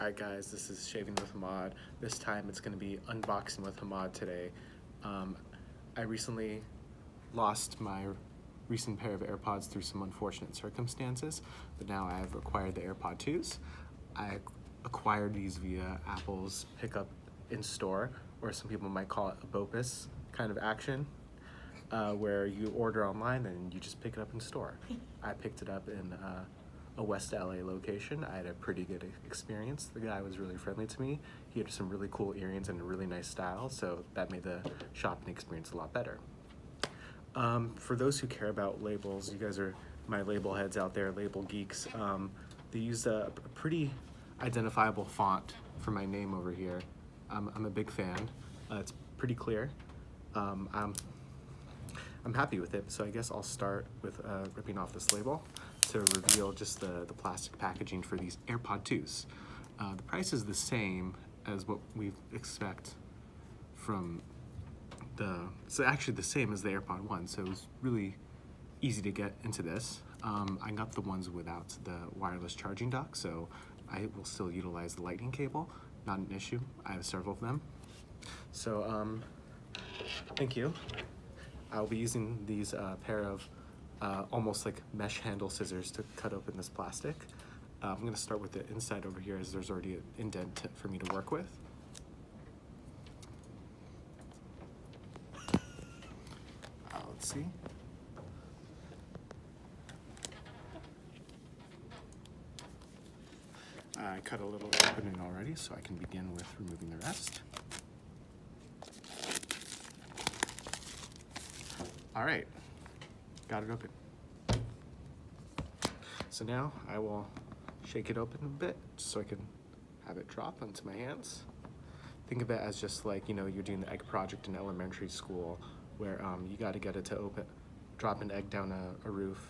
Alright guys, this is Shaving with Hamad. This time it's going to be unboxing with Hamad today. I recently lost my recent pair of AirPods through some unfortunate circumstances, but now I have acquired the AirPod 2s. I acquired these via Apple's pickup in store, or some people might call it a BOPIS kind of action, where you order online and you just pick it up in store. I picked it up in a West LA location. I had a pretty good experience. The guy was really friendly to me. He had some really cool earrings and a really nice style, so that made the shopping experience a lot better. For those who care about labels, you guys are my label heads out there, label geeks. They used a pretty identifiable font for my name over here. I'm a big fan. It's pretty clear. I'm happy with it, so I guess I'll start with ripping off this label to reveal just the plastic packaging for these AirPod 2s. The price is the same as what we expect from so actually the same as the AirPod 1, so it was really easy to get into this. I got the ones without the wireless charging dock, so I will still utilize the lightning cable, not an issue. I have several of them. So thank you. I'll be using these pair of almost like mesh handle scissors to cut open this plastic. I'm going to start with the inside over here, as there's already an indent for me to work with. Let's see. I cut a little opening already, so I can begin with removing the rest. All right, got it open. So now I will shake it open a bit so I can have it drop onto my hands. Think of it as just like, you know, you're doing the egg project in elementary school where you got to get it to drop an egg down a roof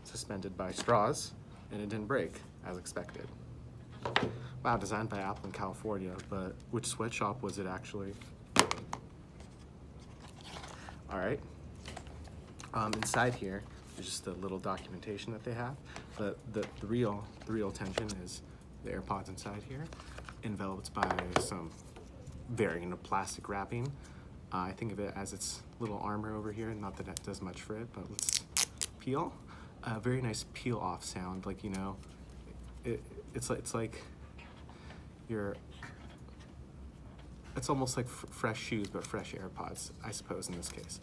suspended by straws, and it didn't break as expected. Wow, designed by Apple in California, but which sweatshop was it actually? All right. Inside here is just the little documentation that they have, but the real tension is the AirPods inside here, enveloped by some variant of plastic wrapping. I think of it as its little armor over here, not that it does much for it, but let's peel. Very nice peel off sound, like, you know, it's like it's almost like fresh shoes, but fresh AirPods, I suppose, in this case.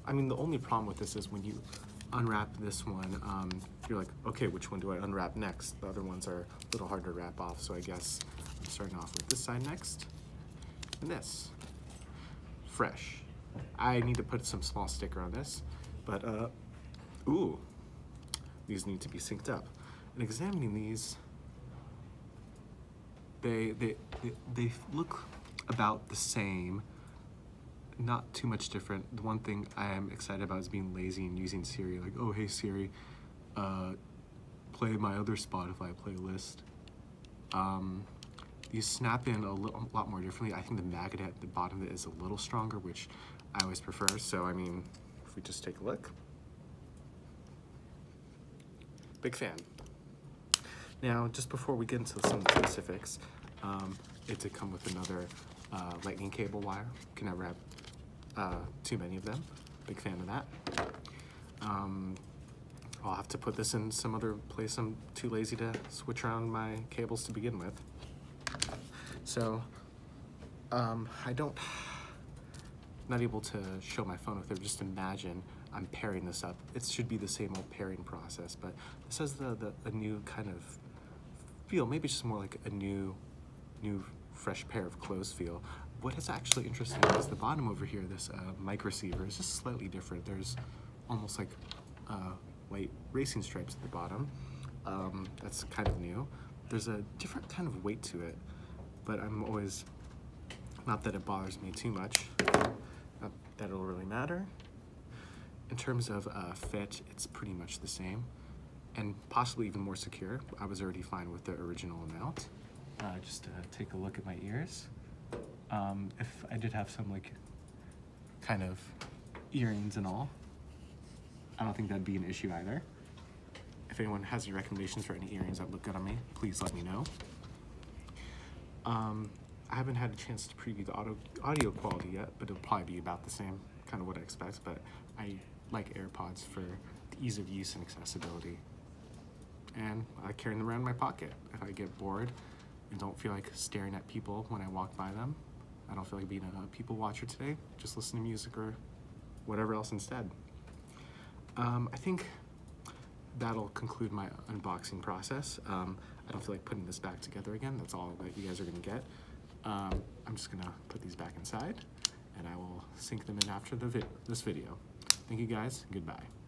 I mean, the only problem with this is when you unwrap this one, you're like, okay, which one do I unwrap next? The other ones are a little hard to wrap off, so I guess I'm starting off with this side next. And this, fresh. I need to put some small sticker on this, but ooh, these need to be synced up. And examining these, they look about the same, not too much different. The one thing I am excited about is being lazy and using Siri, like, oh, hey Siri, play my other Spotify playlist. These snap in a lot more differently. I think the magnet at the bottom of it is a little stronger, which I always prefer. So, I mean, if we just take a look. Big fan. Now, just before we get into some of the specifics, it did come with another lightning cable wire. Can never have too many of them. Big fan of that. I'll have to put this in some other place. I'm too lazy to switch around my cables to begin with. So, not able to show my phone with it, just imagine I'm pairing this up. It should be the same old pairing process, but this has a new kind of feel, maybe just more like a new fresh pair of clothes feel. What is actually interesting is the bottom over here, this mic receiver is just slightly different. There's almost like white racing stripes at the bottom. That's kind of new. There's a different kind of weight to it, but I'm always, not that it bothers me too much, not that it'll really matter. In terms of fit, it's pretty much the same, and possibly even more secure. I was already fine with the original amount. Just to take a look at my ears. If I did have some like kind of earrings and all, I don't think that'd be an issue either. If if anyone has any recommendations for any earrings that look good on me, please let me know. I haven't had a chance to preview the audio quality yet, but it'll probably be about the same, kind of what I expect, but I like AirPods for the ease of use and accessibility. And I carry them around in my pocket. If I get bored and don't feel like staring at people when I walk by them, I don't feel like being a people watcher today, just listen to music or whatever else instead. I think that'll conclude my unboxing process. I don't feel like putting this back together again. That's all that you guys are gonna get. I'm just gonna put these back inside and I will sync them in after this video. Thank you guys, goodbye.